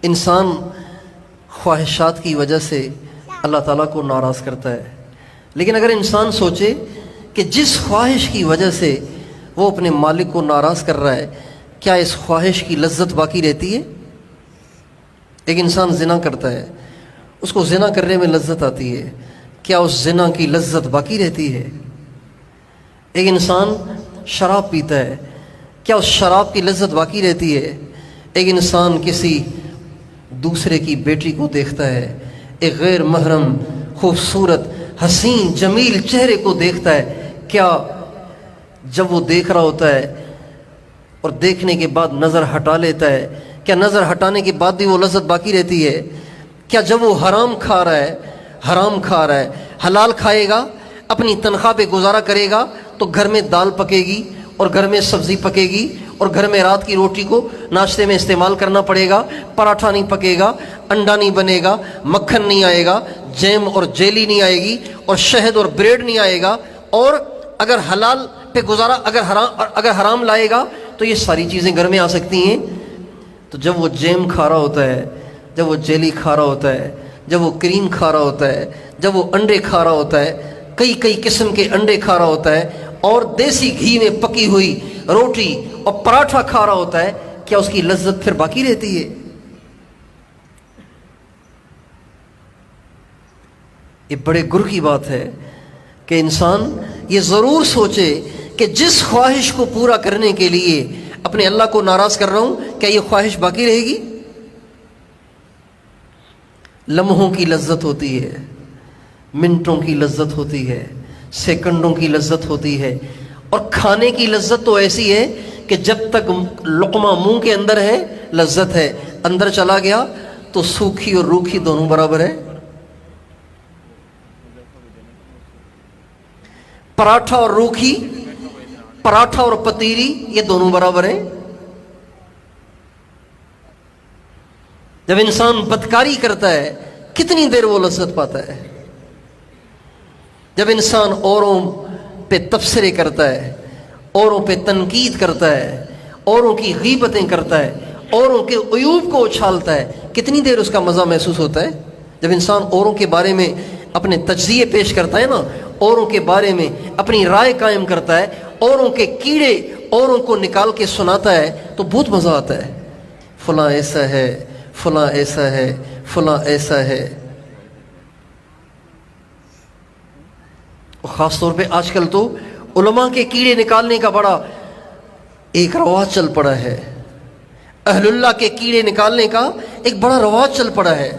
انسان خواہشات کی وجہ سے اللہ تعالیٰ کو ناراض کرتا ہے، لیکن اگر انسان سوچے کہ جس خواہش کی وجہ سے وہ اپنے مالک کو ناراض کر رہا ہے، کیا اس خواہش کی لذت باقی رہتی ہے؟ ایک انسان زنا کرتا ہے، اس کو زنا کرنے میں لذت آتی ہے، کیا اس زنا کی لذت باقی رہتی ہے؟ ایک انسان شراب پیتا ہے، کیا اس شراب کی لذت باقی رہتی ہے؟ ایک انسان کسی دوسرے کی بیٹی کو دیکھتا ہے، ایک غیر محرم خوبصورت حسین جمیل چہرے کو دیکھتا ہے، کیا جب وہ دیکھ رہا ہوتا ہے اور دیکھنے کے بعد نظر ہٹا لیتا ہے، کیا نظر ہٹانے کے بعد بھی وہ لذت باقی رہتی ہے؟ کیا جب وہ حرام کھا رہا ہے حلال کھائے گا، اپنی تنخواہ پہ گزارا کرے گا تو گھر میں دال پکے گی اور گھر میں سبزی پکے گی اور گھر میں رات کی روٹی کو ناشتے میں استعمال کرنا پڑے گا، پراٹھا نہیں پکے گا، انڈا نہیں بنے گا، مکھن نہیں آئے گا، جیم اور جیلی نہیں آئے گی اور شہد اور بریڈ نہیں آئے گا، اور اگر حلال پہ گزارا اگر حرام لائے گا تو یہ ساری چیزیں گھر میں آ سکتی ہیں۔ تو جب وہ جیم کھا رہا ہوتا ہے، جب وہ جیلی کھا رہا ہوتا ہے، جب وہ کریم کھا رہا ہوتا ہے، جب وہ انڈے کھا رہا ہوتا ہے، کئی قسم کے انڈے کھا رہا ہوتا ہے اور دیسی گھی میں پکی ہوئی روٹی اور پراٹھا کھا رہا ہوتا ہے، کیا اس کی لذت پھر باقی رہتی ہے؟ یہ بڑے گر کی بات ہے کہ انسان یہ ضرور سوچے کہ جس خواہش کو پورا کرنے کے لیے اپنے اللہ کو ناراض کر رہا ہوں، کیا یہ خواہش باقی رہے گی؟ لمحوں کی لذت ہوتی ہے، منٹوں کی لذت ہوتی ہے، سیکنڈوں کی لذت ہوتی ہے، اور کھانے کی لذت تو ایسی ہے کہ جب تک لقمہ منہ کے اندر ہے لذت ہے، اندر چلا گیا تو سوکھی اور روکھی دونوں برابر ہے۔ پراٹھا اور روکھی، پراٹھا اور پتیری، یہ دونوں برابر ہیں۔ جب انسان بدکاری کرتا ہے کتنی دیر وہ لذت پاتا ہے؟ جب انسان اوروں پہ تبصرے کرتا ہے، اوروں پہ تنقید کرتا ہے، اوروں کی غیبتیں کرتا ہے، اوروں کے عیوب کو اچھالتا ہے، کتنی دیر اس کا مزہ محسوس ہوتا ہے؟ جب انسان اوروں کے بارے میں اپنے تجزیے پیش کرتا ہے نا، اوروں کے بارے میں اپنی رائے قائم کرتا ہے، اوروں کے کیڑے اوروں کو نکال کے سناتا ہے تو بہت مزہ آتا ہے۔ فلاں ایسا ہے، فلاں ایسا ہے، فلاں ایسا ہے۔ خاص طور پہ آج کل تو علماء کے کیڑے نکالنے کا بڑا ایک رواج چل پڑا ہے، اہل اللہ کے کیڑے نکالنے کا ایک بڑا رواج چل پڑا ہے،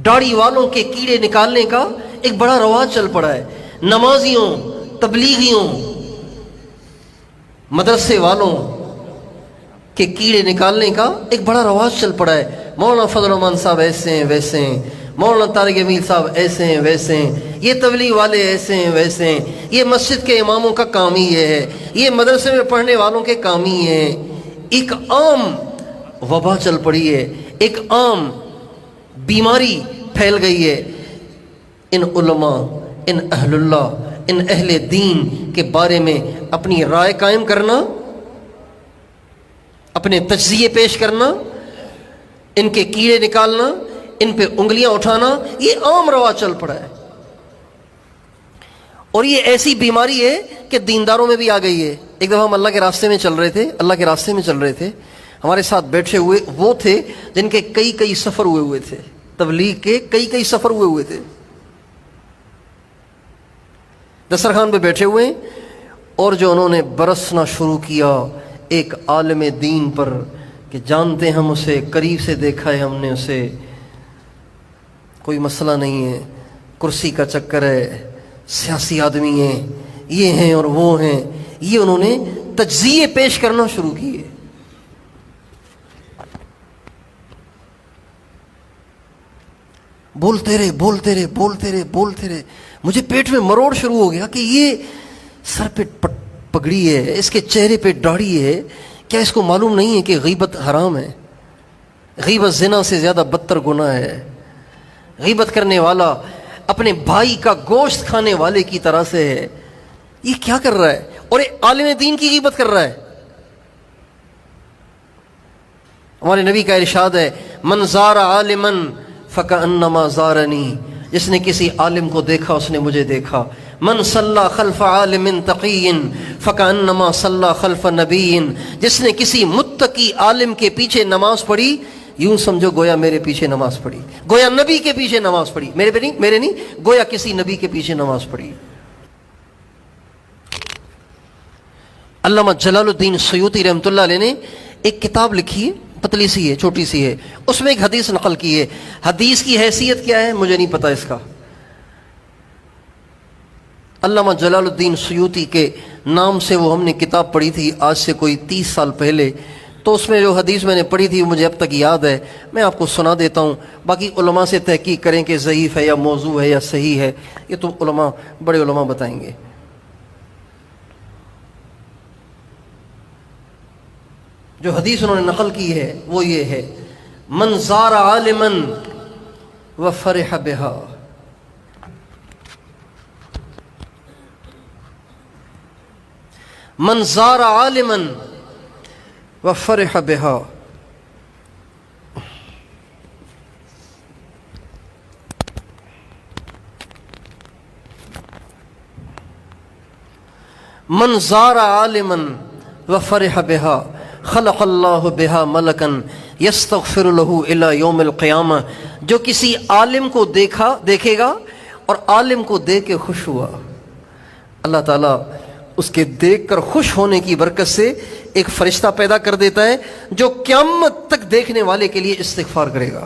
داڑھی والوں کے کیڑے نکالنے کا ایک بڑا رواج چل پڑا ہے، نمازیوں، تبلیغیوں، مدرسے والوں کے کیڑے نکالنے کا ایک بڑا رواج چل پڑا ہے۔ مولانا فضل الرحمان صاحب ایسے ہیں ویسے ہیں، مولانا طارق امین صاحب ایسے ہیں ویسے ہیں، یہ تبلیغ والے ایسے ہیں ویسے ہیں، یہ مسجد کے اماموں کا کام ہی یہ ہے، یہ مدرسے میں پڑھنے والوں کے کام ہی یہ ہے۔ ایک عام وبا چل پڑی ہے، ایک عام بیماری پھیل گئی ہے۔ ان علماء، ان اہل اللہ، ان اہل دین کے بارے میں اپنی رائے قائم کرنا، اپنے تجزیے پیش کرنا، ان کے کیڑے نکالنا، ان پہ انگلیاں اٹھانا، یہ عام رواج چل پڑا ہے۔ اور یہ ایسی بیماری ہے کہ دینداروں میں بھی آ گئی ہے۔ ایک دفعہ ہم اللہ کے راستے میں چل رہے تھے، ہمارے ساتھ بیٹھے ہوئے وہ تھے جن کے کئی سفر ہوئے تھے، تبلیغ کے کئی سفر ہوئے تھے، دسترخوان پہ بیٹھے ہوئے، اور جو انہوں نے برسنا شروع کیا ایک عالم دین پر کہ جانتے ہم اسے، قریب سے دیکھا ہے ہم نے اسے، کوئی مسئلہ نہیں ہے، کرسی کا چکر ہے، سیاسی آدمی ہیں، یہ ہیں اور وہ ہیں، یہ انہوں نے تجزیے پیش کرنا شروع کیے۔ بولتے رہے، مجھے پیٹ میں مروڑ شروع ہو گیا کہ یہ سر پہ پگڑی ہے، اس کے چہرے پہ داڑھی ہے، کیا اس کو معلوم نہیں ہے کہ غیبت حرام ہے؟ غیبت زنا سے زیادہ بدتر گناہ ہے۔ غیبت کرنے والا اپنے بھائی کا گوشت کھانے والے کی طرح سے ہے۔ یہ کیا کر رہا ہے؟ اور یہ عالم دین کی غیبت کر رہا ہے۔ ہمارے نبی کا ارشاد ہے من زار عالما فکأنما زارنی، جس نے کسی عالم کو دیکھا اس نے مجھے دیکھا. من صلی خلف عالم تقی فکأنما صلی خلف نبی، جس نے کسی متقی عالم کے پیچھے نماز پڑھی یوں سمجھو گویا میرے پیچھے نماز پڑھی، گویا نبی کے پیچھے نماز پڑھی، میرے نہیں، گویا کسی نبی کے پیچھے نماز پڑھی. علامہ جلال الدین سیوطی رحمۃ اللہ علیہ نے ایک کتاب لکھی ہے، پتلی سی ہے، چھوٹی سی ہے، اس میں ایک حدیث نقل کی ہے. حدیث کی حیثیت کیا ہے مجھے نہیں پتا اس کا. علامہ جلال الدین سیوطی کے نام سے وہ ہم نے کتاب پڑھی تھی آج سے کوئی 30 سال پہلے، تو اس میں جو حدیث میں نے پڑھی تھی وہ مجھے اب تک یاد ہے، میں آپ کو سنا دیتا ہوں. باقی علماء سے تحقیق کریں کہ ضعیف ہے یا موضوع ہے یا صحیح ہے، یہ تو علماء، بڑے علماء بتائیں گے. جو حدیث انہوں نے نقل کی ہے وہ یہ ہے من زار عالما وفرح بها، من زار عالما وفرح بها، من زار عالما وفرح بها خلق اللہ بها ملکا یستغفر له الی یوم القیامہ. جو کسی عالم کو دیکھے گا اور عالم کو دیکھ کے خوش ہوا، اللہ تعالیٰ اس کے دیکھ کر خوش ہونے کی برکت سے ایک فرشتہ پیدا کر دیتا ہے جو قیامت تک دیکھنے والے کے لیے استغفار کرے گا.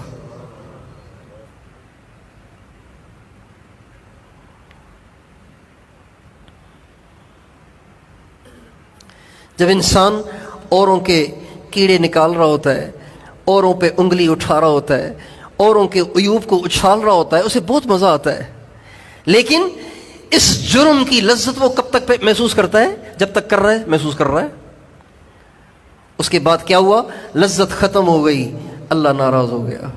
جب انسان اوروں کے کیڑے نکال رہا ہوتا ہے، اوروں پہ انگلی اٹھا رہا ہوتا ہے، اوروں کے عیوب کو اچھال رہا ہوتا ہے، اسے بہت مزہ آتا ہے. لیکن اس جرم کی لذت وہ کب تک محسوس کرتا ہے؟ جب تک کر رہا ہے محسوس کر رہا ہے. اس کے بعد کیا ہوا؟ لذت ختم ہو گئی، اللہ ناراض ہو گیا.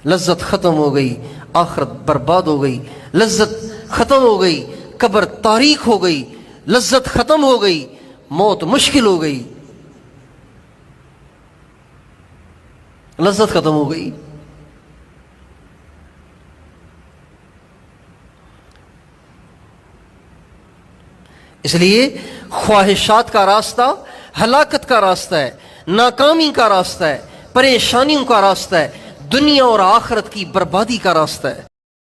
لذت ختم ہو گئی، آخرت برباد ہو گئی. لذت ختم ہو گئی، قبر تاریک ہو گئی. لذت ختم ہو گئی، موت مشکل ہو گئی. لذت ختم ہو گئی. اس لیے خواہشات کا راستہ ہلاکت کا راستہ ہے، ناکامی کا راستہ ہے، پریشانیوں کا راستہ ہے، دنیا اور آخرت کی بربادی کا راستہ ہے.